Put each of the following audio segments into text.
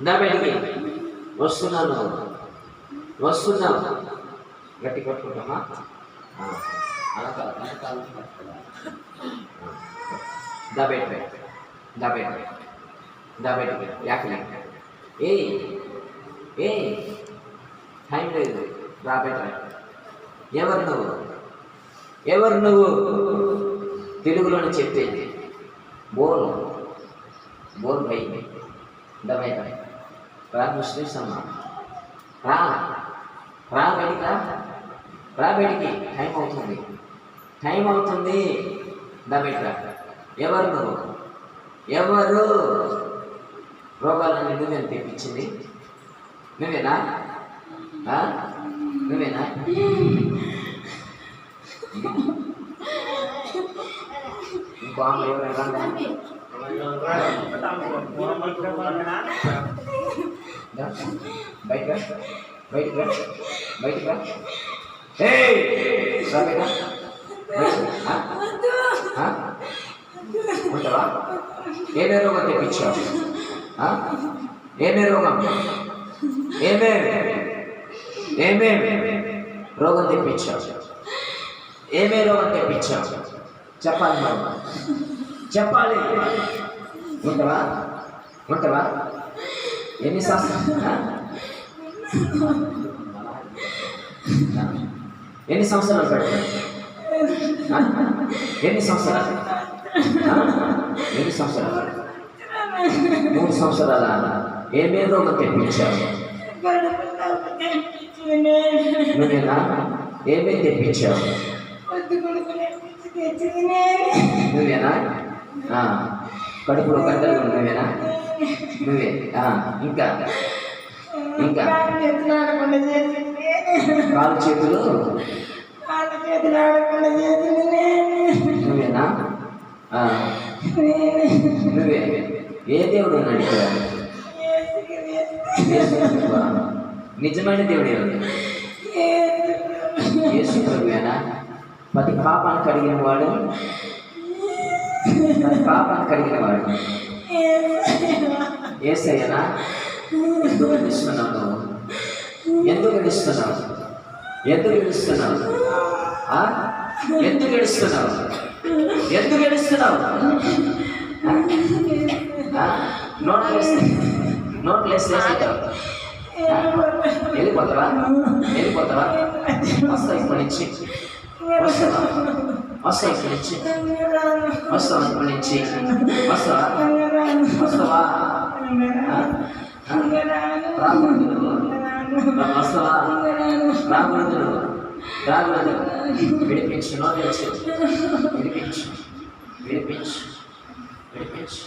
నా బయటికి వస్తున్నాను, వస్తున్నావు. గట్టి పట్టుకుంటామా? అలా కాదు, దా బయట, దా బయట, దా బయటికి. యాకలే ఏ టైం లేదు, రా బయట. ఎవరు నువ్వు? ఎవరు నువ్వు? తెలుగులోనే చెప్పేది. బోల్ బోల్ భై, దా బయట రా. ముస్లిమ్స్ అమ్మా, రా రా బయటికి, రా బయటికి. టైం అవుతుంది, టైం అవుతుంది. దా బయట. ఎవరు నువ్వు? ఎవరు? రోగాలను నువ్వేనా తెప్పించింది? నువ్వేనా? నువ్వేనా? ఇంకో ఆమె ఎవరైనా బయట బయట బయట ఉంటావా? ఏమే రోగం తెప్పించావు? ఏమే రోగం? ఏమే రోగం తెప్పించావు? ఏమే రోగం తెప్పించావు? చెప్పాలి బాబా, చెప్పాలి. ఉంటావా? ఉంటావా? ఎన్ని సంవత్సరాలు పెడతావు? ఎన్ని సంవత్సరాలు? 3 సంవత్సరాల. ఏమే రోగం తెప్పించావు? నువ్వేనా? ఏమేమి తెప్పించావు? నువ్వేనా? కడుపులో గడ్డలు నువ్వేనా? నువ్వే. ఇంకా ఇంకా కాలు చేతులు నువ్వేనా? నువ్వే. ఏ దేవుడు ఉన్నాడు ఇక్కడ? నిజమైన దేవుడు ఎవరు? యేసు ప్రభువేనా? ప్రతి పాపాన్ని కడిగిన వాడు, ప్రతి పాపాన్ని కడిగిన వాడు యేసయ్యనా? ఎందుకు గెలుస్తున్నావు నువ్వు? ఎందుకు గెలుస్తున్నావు? ఎందుకు గెలుస్తున్నావు? ఎందుకు గెలుస్తున్నావు? ఎందుకు గెలుస్తున్నావు? నోట్లేసి వెళ్ళిపోతావా? వెళ్ళిపోతావా? వస్తావు ఇప్పటి నుంచి, వస్తావా? వస్తావు ఇప్పటి నుంచి, వస్తావా? ఇప్పటి నుంచి వస్తావా? వస్తావా? రాకూడదు, వస్తావా? రాకూడదు, రాకూడదు. విడిపించు, నోట్లేసి విడిపించు, విడిపించు, విడిపించు,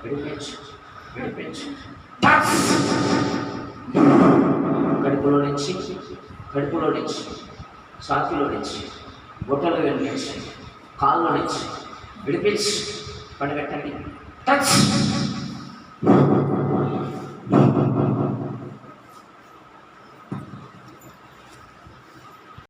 విడిపించు, విడిపించు. కడుపులో నుంచి, కడుపులో నుంచి, సాకిలో నుంచి, బొట్టలో నుంచి, కాళ్ళలో నుంచి విడిపించి పనిపెట్టండి. టచ్.